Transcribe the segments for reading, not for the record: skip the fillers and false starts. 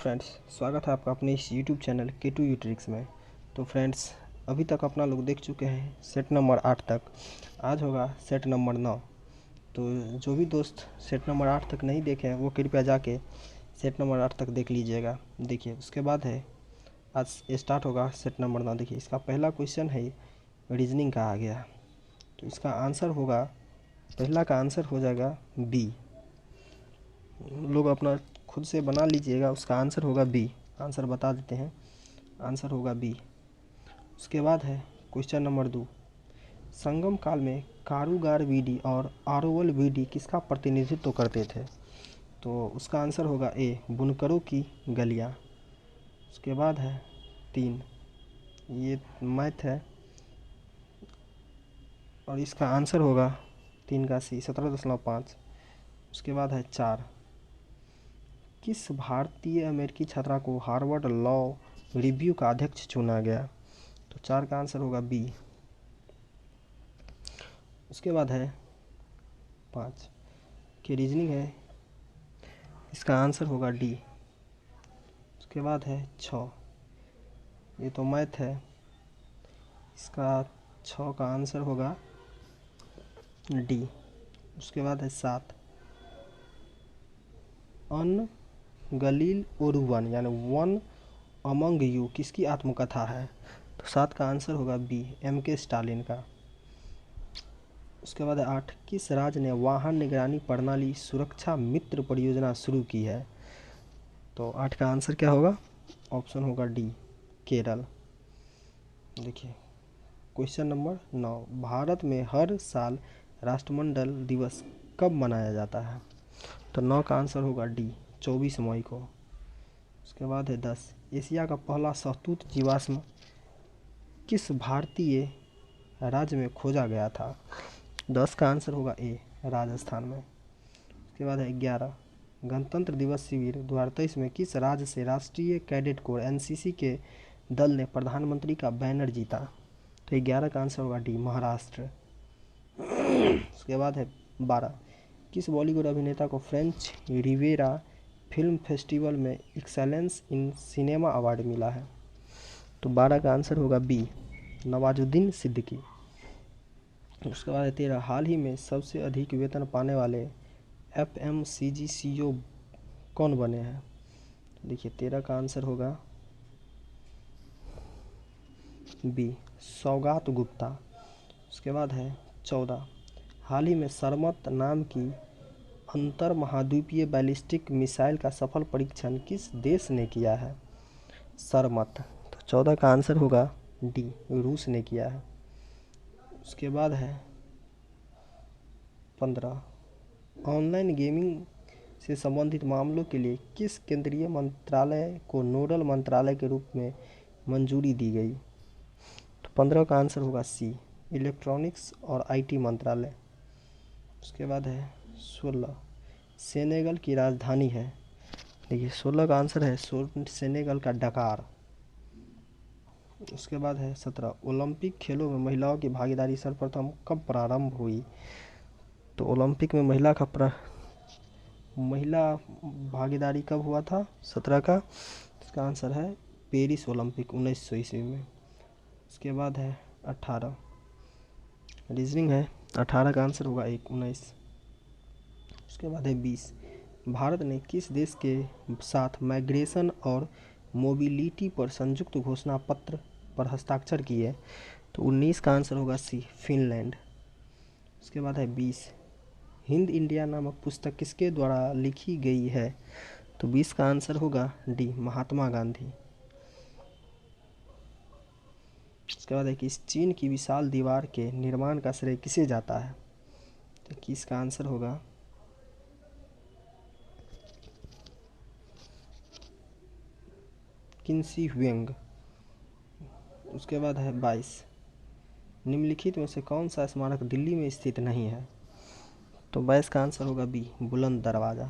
Friends, स्वागत है आपका अपने इस YouTube channel K2 you tricks में। तो फ्रेंड्स, अभी तक अपना लोग देख चुके हैं सेट नंबर 8 तक। आज होगा सेट नंबर 9। तो जो भी दोस्त सेट नंबर 8 तक नहीं देखे हैं वो कृपया जाके सेट नंबर 8 तक देख लीजिएगा। देखिए, उसके बाद है आज स्टार्ट होगा सेट नंबर 9। देखिए, इसका पहला क्वेश्चन है रीजनिंग का आ गया। तो इसका आंसर होगा, पहला का आंसर हो जाएगा बी। लोग अपना खुद से बना लीजिएगा, उसका आंसर होगा बी। आंसर बता देते हैं, आंसर होगा बी। उसके बाद है क्वेश्चन नंबर 2। संगम काल में कारूगार बीडी और आरोवल बीडी किसका प्रतिनिधित्व करते थे? तो उसका आंसर होगा ए, बुनकरों की गलियां। उसके बाद है 3, ये मैथ है और इसका आंसर होगा 3 का सी, 17.5। उसके बाद है 4, किस भारतीय अमेरिकी छात्रा को हार्वर्ड लॉ रिव्यू का अध्यक्ष चुना गया? तो 4 का आंसर होगा बी। उसके बाद है 5 की रीजनिंग है, इसका आंसर होगा डी। उसके बाद है 6, ये तो मैथ है, इसका 6 का आंसर होगा डी। उसके बाद है 7, अन गलील ओरुवन यानी वन अमंग यू किसकी आत्मकथा है? तो 7 का आंसर होगा बी, MK स्टालिन का। उसके बाद है 8, किस राज्य ने वाहन निगरानी प्रणाली सुरक्षा मित्र परियोजना शुरू की है? तो 8 का आंसर क्या होगा? ऑप्शन होगा डी, केरल। देखिए, क्वेश्चन नंबर 9, भारत में हर साल राष्ट्रमंडल दिवस कब मनाया जाता है? तो 9 का आंसर होगा डी, 24 मई को। उसके बाद है 10, एशिया का पहला शहतूत जीवाश्म किस भारतीय राज्य में खोजा गया था? 10 का आंसर होगा ए, राजस्थान में। उसके बाद है 11, गणतंत्र दिवस शिविर 2023 में किस राज्य से राष्ट्रीय कैडेट कोर NCC के दल ने प्रधानमंत्री का बैनर जीता? तो 11 का आंसर होगा डी, महाराष्ट्र। उसके बाद है 12, किस बॉलीवुड अभिनेता को फ्रेंच रिवेरा फिल्म फेस्टिवल में एक्सेलेंस इन सिनेमा अवार्ड मिला है? तो 12 का आंसर होगा बी, नवाजुद्दीन सिद्दीकी। उसके बाद है 13, हाल ही में सबसे अधिक वेतन पाने वाले FMCG CEO कौन बने हैं? देखिए, 13 का आंसर होगा बी, सौगात गुप्ता। उसके बाद है 14, हाल ही में सरमत नाम की अंतर महाद्वीपीय बैलिस्टिक मिसाइल का सफल परीक्षण किस देश ने किया है? सरमत। तो 14 का आंसर होगा डी, रूस ने किया है। उसके बाद है 15, ऑनलाइन गेमिंग से संबंधित मामलों के लिए किस केंद्रीय मंत्रालय को नोडल मंत्रालय के रूप में मंजूरी दी गई? तो 15 का आंसर होगा सी, इलेक्ट्रॉनिक्स और IT मंत्रालय। उसके बाद है 16, सेनेगल की राजधानी है? देखिए, 16 का आंसर है सेनेगल का डकार। उसके बाद है 17, ओलंपिक खेलों में महिलाओं की भागीदारी सर्वप्रथम कब प्रारंभ हुई? तो ओलंपिक में महिला भागीदारी कब हुआ था 17 का? इसका आंसर है पेरिस ओलंपिक 1900 ईस्वी में। उसके बाद है 18, रीजनिंग है, 18 का आंसर होगा 19। उसके बाद है 20, भारत ने किस देश के साथ माइग्रेशन और मोबिलिटी पर संयुक्त घोषणा पत्र पर हस्ताक्षर किए? तो 19 का आंसर होगा सी, फिनलैंड। उसके बाद है 20, हिंद इंडिया नामक पुस्तक किसके द्वारा लिखी गई है? तो 20 का आंसर होगा डी, महात्मा गांधी। उसके बाद है कि इस चीन की विशाल दीवार के निर्माण का श्रेय किसे जाता है? तो 21 का आंसर होगा किन्सी हुएंग। उसके बाद है 22, निम्नलिखित में से कौन सा स्मारक दिल्ली में स्थित नहीं है? तो 22 का आंसर होगा बी, बुलंद दरवाज़ा।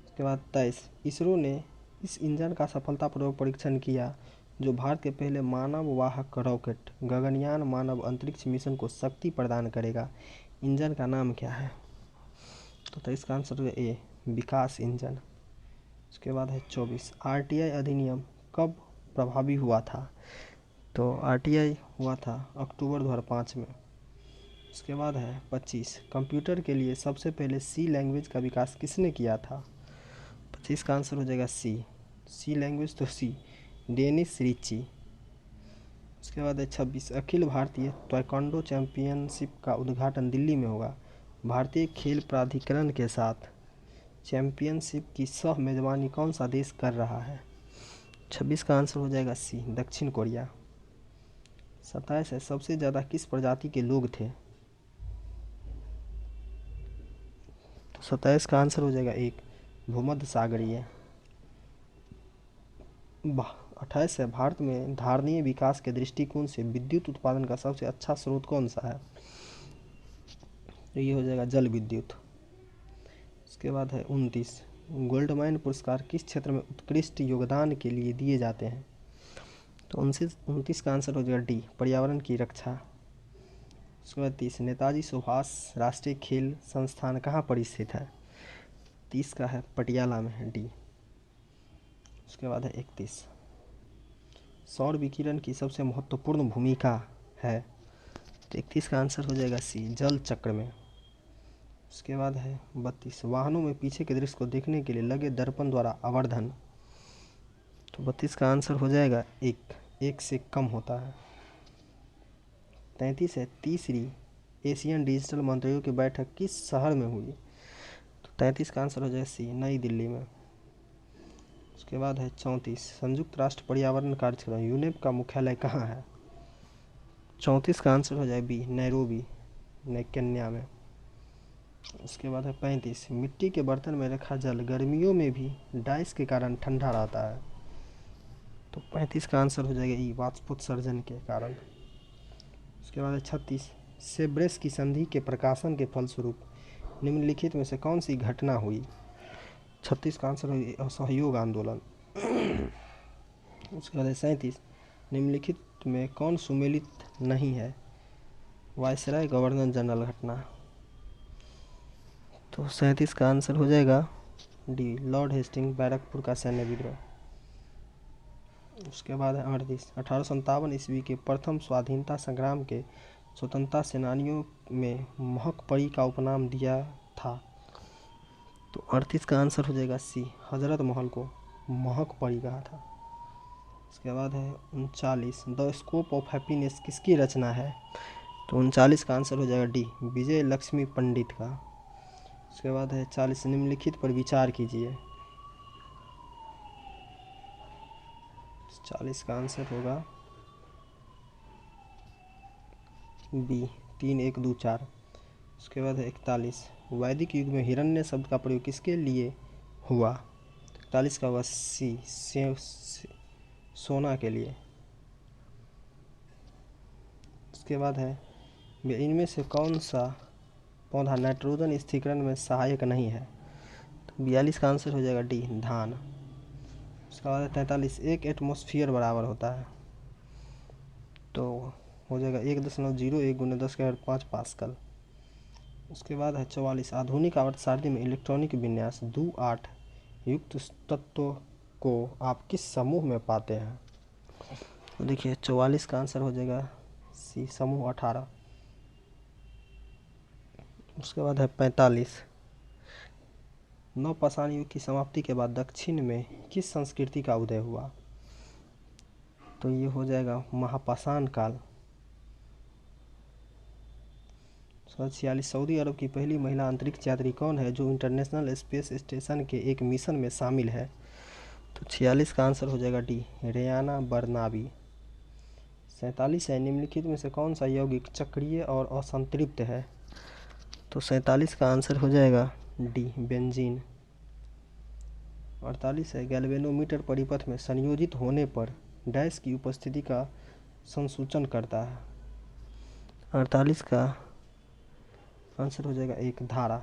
उसके बाद 23, इसरो ने इस इंजन का सफलतापूर्वक परीक्षण किया जो भारत के पहले मानव वाहक रॉकेट गगनयान मानव अंतरिक्ष मिशन को शक्ति प्रदान करेगा। इंजन का नाम क्या है? तो 23 का आंसर होगा ए, विकास इंजन। उसके बाद है 24 आरटीआई अधिनियम कब प्रभावी हुआ था? तो आरटीआई हुआ था अक्टूबर 2005 में। उसके बाद है 25 कंप्यूटर के लिए सबसे पहले सी लैंग्वेज का विकास किसने किया था? 25 का आंसर हो जाएगा सी लैंग्वेज तो डेनिस रिची। उसके बाद है 26 अखिल भारतीय ताइक्वांडो चैंपियनशिप का उद्घाटन दिल्ली में होगा। भारतीय खेल प्राधिकरण के साथ चैंपियनशिप की सह मेजबानी कौन सा देश कर रहा है? 26 का आंसर हो जाएगा दक्षिण कोरिया। 27 है सबसे ज़्यादा किस प्रजाति के लोग थे? तो 27 का आंसर हो जाएगा भूमध्य सागरीय। 28 है भारत में धारणीय विकास के दृष्टिकोण से विद्युत उत्पादन का सबसे अच्छा स्रोत कौन सा है? तो ये हो जाएगा जल विद्युत। उसके बाद है 29 गोल्ड माइन पुरस्कार किस क्षेत्र में उत्कृष्ट योगदान के लिए दिए जाते हैं? तो 29 का आंसर हो जाएगा पर्यावरण की रक्षा। उसके बाद 30 नेताजी सुभाष राष्ट्रीय खेल संस्थान कहाँ पर स्थित है? 30 का है पटियाला में है उसके बाद है 31 सौर विकिरण की सबसे महत्वपूर्ण भूमिका है? तो 31 का आंसर हो जाएगा जल चक्र में। उसके बाद है 32 वाहनों में पीछे के दृश्य को देखने के लिए लगे दर्पण द्वारा आवर्धन। तो 32 का आंसर हो जाएगा एक से कम होता है। 33 है तीसरी एशियन डिजिटल मंत्रियों की बैठक किस शहर में हुई? तो 33 का आंसर हो जाएगा नई दिल्ली में। उसके बाद है 34 संयुक्त राष्ट्र पर्यावरण कार्यक्रम यूनेप का मुख्यालय कहाँ है? 34 का आंसर हो जाए नैरोबी केन्या में। उसके बाद है 35 मिट्टी के बर्तन में रखा जल गर्मियों में भी डाइस के कारण ठंडा रहता है। तो 35 का आंसर हो जाएगा वाष्पोत्सर्जन के कारण। उसके बाद है 36 सेब्रेस की संधि के प्रकाशन के फलस्वरूप निम्नलिखित में से कौन सी घटना हुई? 36 का आंसर हो असहयोग आंदोलन। उसके बाद है 37 निम्नलिखित में कौन सुमेलित नहीं है? वायसराय गवर्नर जनरल घटना। तो 37 का आंसर हो जाएगा लॉर्ड हेस्टिंग बैरकपुर का सैन्य विद्रोह। उसके बाद है 38 1857 ईस्वी के प्रथम स्वाधीनता संग्राम के स्वतंत्रता सेनानियों में महक परी का उपनाम दिया था। तो 38 का आंसर हो जाएगा हजरत महल को महक परी कहा था। उसके बाद है 39 द स्कोप ऑफ हैप्पीनेस किसकी रचना है? तो 39 का आंसर हो जाएगा विजय लक्ष्मी पंडित का। उसके बाद है 40 निम्नलिखित पर विचार कीजिए। 40 का आंसर होगा 3 1 2 4। उसके बाद है 41 वैदिक युग में हिरण्य शब्द का प्रयोग किसके लिए हुआ? 41 का होगा सोना के लिए। उसके बाद है इनमें से कौन सा पौधा नाइट्रोजन स्थिरीकरण में सहायक नहीं है? तो 42 का आंसर हो जाएगा धान। उसके बाद 43 एक एटमॉस्फेयर बराबर होता है? तो हो जाएगा 1.01 × 10⁵ पास्कल। उसके बाद है 44 आधुनिक आवर्त सारणी में इलेक्ट्रॉनिक विन्यास 2-8 युक्त तत्वों को आप किस समूह में पाते हैं? तो देखिए 44 का आंसर हो जाएगा समूह 18। उसके बाद है 45 नवपाषाण युग की समाप्ति के बाद दक्षिण में किस संस्कृति का उदय हुआ? तो ये हो जाएगा महापाषाण काल। 46 सऊदी अरब की पहली महिला अंतरिक्ष यात्री कौन है जो इंटरनेशनल स्पेस स्टेशन के एक मिशन में शामिल है? तो 46 का आंसर हो जाएगा रेयाना बर्नाबी। 47 है निम्नलिखित में से कौन सा यौगिक चक्रीय और असंतृप्त है? तो 47 का आंसर हो जाएगा बेंजीन। 48 है गैल्वेनोमीटर परिपथ में संयोजित होने पर डैश की उपस्थिति का संसूचन करता है? 48 का आंसर हो जाएगा धारा।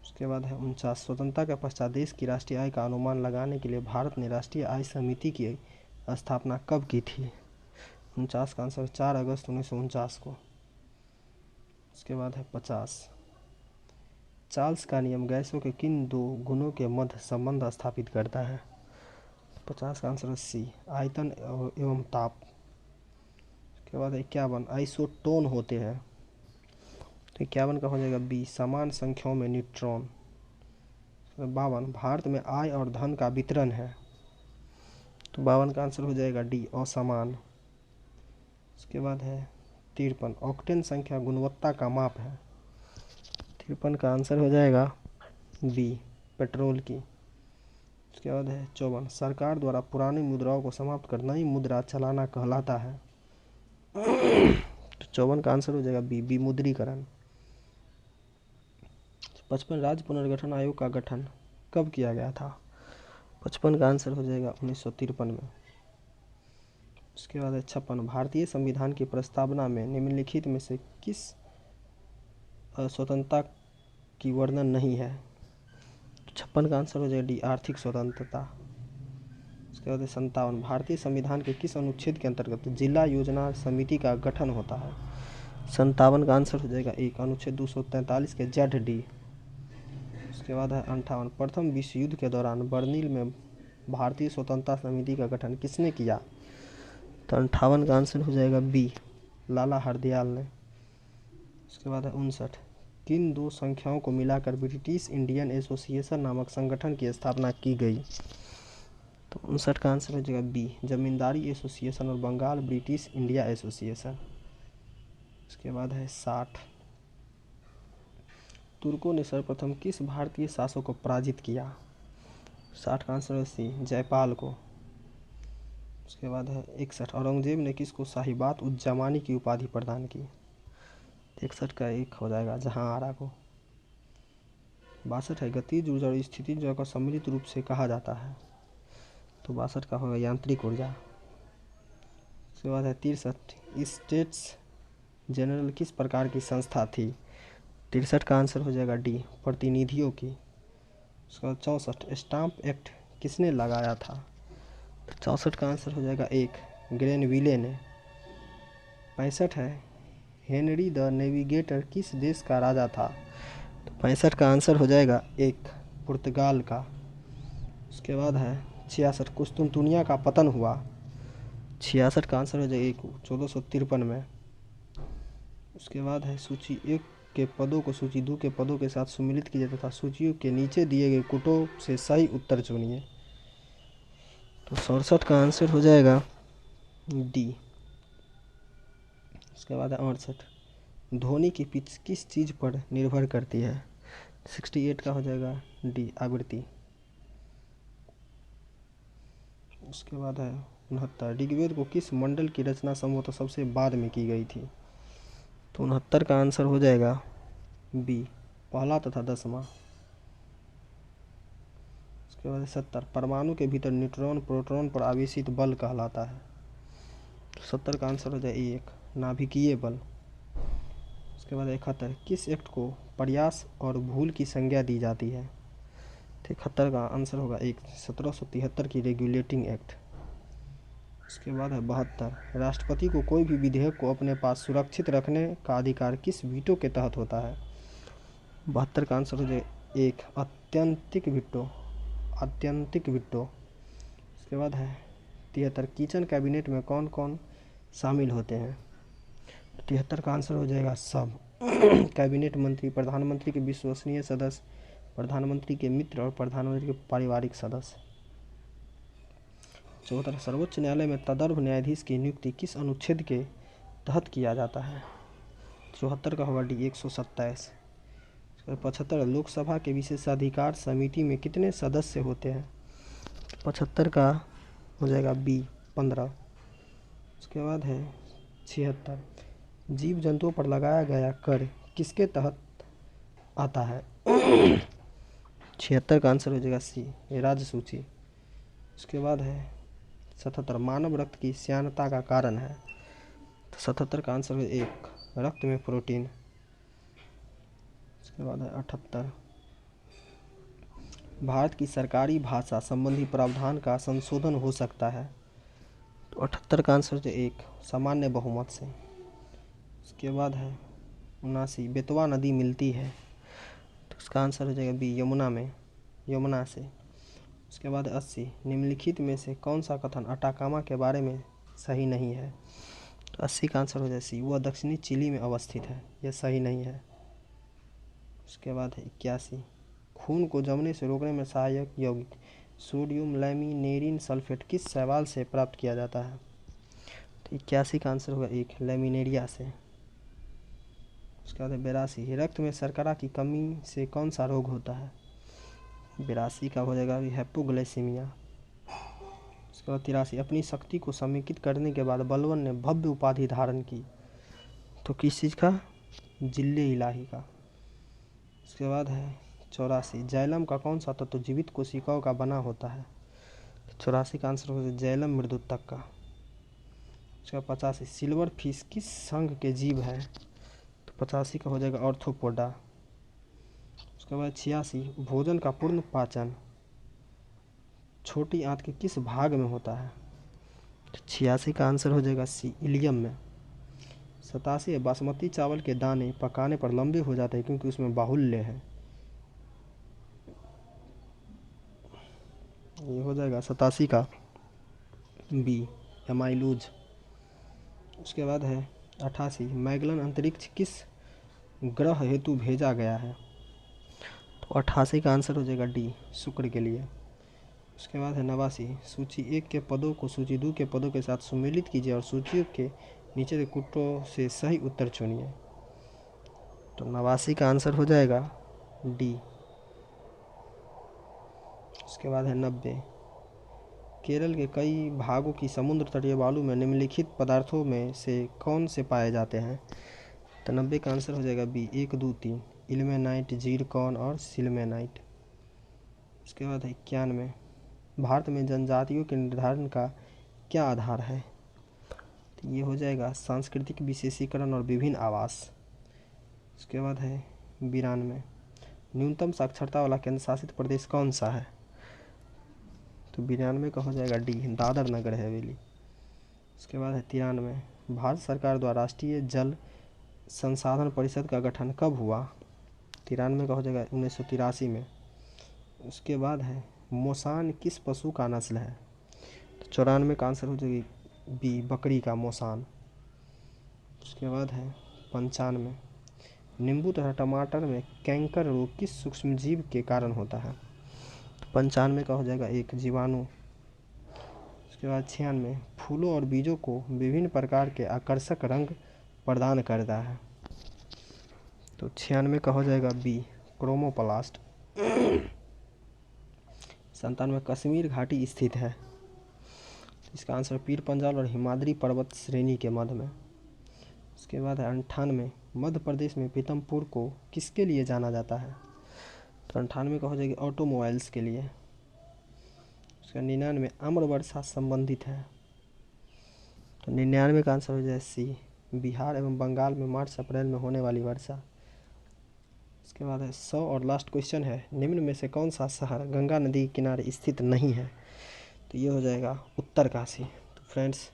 उसके बाद है 49 स्वतंत्रता के पश्चात देश की राष्ट्रीय आय का अनुमान लगाने के लिए भारत ने राष्ट्रीय आय समिति की स्थापना कब की थी? 49 का आंसर 4 अगस्त 1949 को। उसके बाद है 50 चार्ल्स का नियम गैसों के किन दो गुणों के मध्य संबंध स्थापित करता है? 50 का आंसर है सी, आयतन एवं ताप। उसके बाद 51 आइसोटोन होते हैं, तो 51 का हो जाएगा बी, समान संख्याओं में न्यूट्रॉन। 52 भारत में आय और धन का वितरण है, तो 52 का आंसर हो जाएगा डी, असमान। उसके बाद है 53 ऑक्टेन संख्या गुणवत्ता का माप है, 53 का आंसर हो जाएगा बी, पेट्रोल की। उसके बाद है 54 सरकार द्वारा पुरानी मुद्राओं को समाप्त कर नई मुद्रा चलाना कहलाता है, तो 54 का आंसर हो जाएगा बी, विमुद्रीकरण। 55 राज्य पुनर्गठन आयोग का गठन कब किया गया था? 55 का आंसर हो जाएगा 1953 में। उसके बाद है 56 भारतीय संविधान की प्रस्तावना में निम्नलिखित में से किस स्वतंत्रता की वर्णन नहीं है? 56 का आंसर हो जाएगा डी, आर्थिक स्वतंत्रता। उसके बाद 57 भारतीय संविधान के किस अनुच्छेद के अंतर्गत जिला योजना समिति का गठन होता है? 57 का आंसर हो जाएगा एक, अनुच्छेद 243 के जेड डी। उसके बाद है 58 प्रथम विश्व युद्ध के दौरान बर्लिन में भारतीय स्वतंत्रता समिति का गठन किसने किया? तो 58 का आंसर हो जाएगा बी, लाला हरदयाल ने। उसके बाद है 59 किन दो संख्याओं को मिलाकर ब्रिटिश इंडियन एसोसिएशन नामक संगठन की स्थापना की गई? तो 59 का आंसर हो जाएगा बी, जमींदारी एसोसिएशन और बंगाल ब्रिटिश इंडिया एसोसिएशन। उसके बाद है 60 तुर्कों ने सर्वप्रथम किस भारतीय शासक को पराजित किया? 60 का आंसर है सी, जयपाल को। उसके बाद है 61 औरंगजेब ने किसको साहिबात उज्जमानी की उपाधि प्रदान की? 61 का एक हो जाएगा जहांआरा को। 62 है गतिज ऊर्जा और स्थितिज ऊर्जा को सम्मिलित रूप से कहा जाता है, तो 62 का होगा यांत्रिक ऊर्जा। उसके बाद है 63 स्टेट्स जनरल किस प्रकार की संस्था थी? 63 का आंसर हो जाएगा डी, प्रतिनिधियों की। उसके बाद 64 स्टाम्प एक्ट किसने लगाया था? तो 64 का आंसर हो जाएगा एक, ग्रेनविले ने। 65 है हेनरी द नेविगेटर किस देश का राजा था? तो 65 का आंसर हो जाएगा एक, पुर्तगाल का। उसके बाद है 66 कुस्तुनतुनिया का पतन हुआ, 66 का आंसर हो जाएगा एक, 1453 में। उसके बाद है सूची एक के पदों को सूची दो के पदों के साथ सम्मिलित किया जाता था, सूचियों के नीचे दिए गए कुटों से सही उत्तर चुनिए। तो 67 का आंसर हो जाएगा डी। उसके बाद है 68 ध्वनि की पिच किस चीज़ पर निर्भर करती है? 68 का हो जाएगा डी, आवृत्ति। उसके बाद है 69 ऋग्वेद को किस मंडल की रचना संभवतः सबसे बाद में की गई थी? तो 69 का आंसर हो जाएगा बी, पहला तथा 10वां। उसके बाद 70 परमाणु के भीतर न्यूट्रॉन प्रोटॉन पर आवेशित बल कहलाता है, तो 70 का आंसर हो जाए एक, नाभिकीय बल। उसके बाद 71 किस एक्ट को प्रयास और भूल की संज्ञा दी जाती है? तो 71 का आंसर होगा एक, 1773 की रेगुलेटिंग एक्ट। उसके बाद है 72 राष्ट्रपति को कोई भी विधेयक को अपने पास सुरक्षित रखने का अधिकार किस वीटो के तहत होता है? 72 का आंसर हो जाए एक, आत्यंतिक वीटो, आत्यंतिक वीटो। उसके बाद है 73 किचन कैबिनेट में कौन कौन शामिल होते हैं? 73 का आंसर हो जाएगा सब। कैबिनेट मंत्री, प्रधानमंत्री के विश्वसनीय सदस्य, प्रधानमंत्री के मित्र और प्रधानमंत्री के पारिवारिक सदस्य। 74 सर्वोच्च न्यायालय में तदर्भ न्यायाधीश की नियुक्ति किस अनुच्छेद के तहत किया जाता है? 74 का होगा डी, 127। 75 लोकसभा के विशेषाधिकार समिति में कितने सदस्य होते हैं? 75 का हो जाएगा बी, 15। उसके बाद है 76 जीव जंतुओं पर लगाया गया कर किसके तहत आता है? 76 का आंसर हो जाएगा सी, राज्य सूची। उसके बाद है 77 मानव रक्त की श्यानता का कारण है, तो 77 का आंसर है एक, रक्त में प्रोटीन। उसके बाद है 78 भारत की सरकारी भाषा संबंधी प्रावधान का संशोधन हो सकता है, तो 78 का आंसर है एक, सामान्य बहुमत से। उसके बाद है 79 बेतवा नदी मिलती है, तो उसका आंसर हो जाएगा बी, यमुना से। उसके बाद 80, निम्नलिखित में से कौन सा कथन अटाकामा के बारे में सही नहीं है? तो 80 का आंसर हो जाए सी, वह दक्षिणी चिली में अवस्थित है, यह सही नहीं है। उसके बाद है 81, खून को जमने से रोकने में सहायक यौगिक सोडियम लैमिनेरिन सल्फेट किस शैवाल से प्राप्त किया जाता है? तो 81 का आंसर होगा एक, लैमिनेरिया से। उसके बाद 82, रक्त में शर्करा की कमी से कौन सा रोग होता है? 82 का हो जाएगा हाइपोग्लाइसीमिया। उसके बाद 83, अपनी शक्ति को समेकित करने के बाद बलवन ने भव्य उपाधि धारण की, तो किस चीज़ का? जिल्ले इलाही का। उसके बाद है 84, जैलम का कौन सा तत्व जीवित कोशिकाओं का बना होता है? 84 का आंसर होगा जैलम मृदुतक का। उसके बाद 85, सिल्वर फिश किस संघ के जीव है? तो 85 का हो जाएगा ऑर्थोपोडा। उसके बाद 86, भोजन का पूर्ण पाचन छोटी आंत के किस भाग में होता है? 86 का आंसर हो जाएगा सी, इलियम में। 87, बासमती चावल के दाने पकाने पर लंबे हो जाते हैं क्योंकि उसमें बाहुल्य है, ये हो जाएगा 87 का बी, एमाइलूज। उसके बाद है 88, मैगलन अंतरिक्ष किस ग्रह हेतु भेजा गया है? तो 88 का आंसर हो जाएगा डी, शुक्र के लिए। उसके बाद है 89, सूची 1 के पदों को सूची 2 के पदों के साथ सुमेलित कीजिए और सूची के नीचे के कुटों से सही उत्तर चुनिए। तो 89 का आंसर हो जाएगा डी। उसके बाद है 90, केरल के कई भागों की समुद्र तटीय बालू में निम्नलिखित पदार्थों में से कौन से पाए जाते हैं? तो 90 का आंसर हो जाएगा बी, 1, 2, 3, इल्मेनाइट, जीरकॉन और सिल्मेनाइट। उसके बाद है 91, भारत में जनजातियों के निर्धारण का क्या आधार है? तो ये हो जाएगा सांस्कृतिक विशेषीकरण और विभिन्न आवास। उसके बाद है 92, न्यूनतम साक्षरता वाला केंद्र शासित प्रदेश कौन सा है? तो 92 का हो जाएगा डी, दादर नगर हवेली। उसके बाद है 93, भारत सरकार द्वारा राष्ट्रीय जल संसाधन परिषद का गठन कब हुआ? 93 का हो जाएगा 1983 में। उसके बाद है मोसान किस पशु का नस्ल है? तो 94 का आंसर हो जाएगी बी, बकरी का मोसान। उसके बाद है 95, नींबू तथा टमाटर में कैंकर रोग किस सूक्ष्मजीव के कारण होता है? तो 95 का हो जाएगा एक, जीवाणु। उसके बाद 96, फूलों और बीजों को विभिन्न प्रकार के आकर्षक रंग प्रदान करता है। तो 96 का हो जाएगा बी, क्रोमोप्लास्ट। 97, कश्मीर घाटी स्थित है, इसका आंसर पीर पंजाल और हिमाद्री पर्वत श्रेणी के मध्य में। उसके बाद है 98, मध्य प्रदेश में पीतमपुर को किसके लिए जाना जाता है? तो 98 का हो जाएगी ऑटोमोबाइल्स के लिए। उसका 99, आम्र वर्षा संबंधित है, तो 99 का आंसर हो जाए सी, बिहार एवं बंगाल में मार्च अप्रैल में होने वाली वर्षा। उसके बाद है 100 और लास्ट क्वेश्चन है, निम्न में से कौन सा शहर गंगा नदी के किनारे स्थित नहीं है? तो ये हो जाएगा उत्तरकाशी। तो फ्रेंड्स,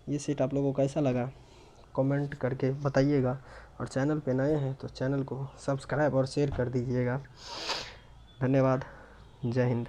ये सेट आप लोगों को कैसा लगा कमेंट करके बताइएगा, और चैनल पे नए हैं तो चैनल को सब्सक्राइब और शेयर कर दीजिएगा। धन्यवाद, जय हिंद।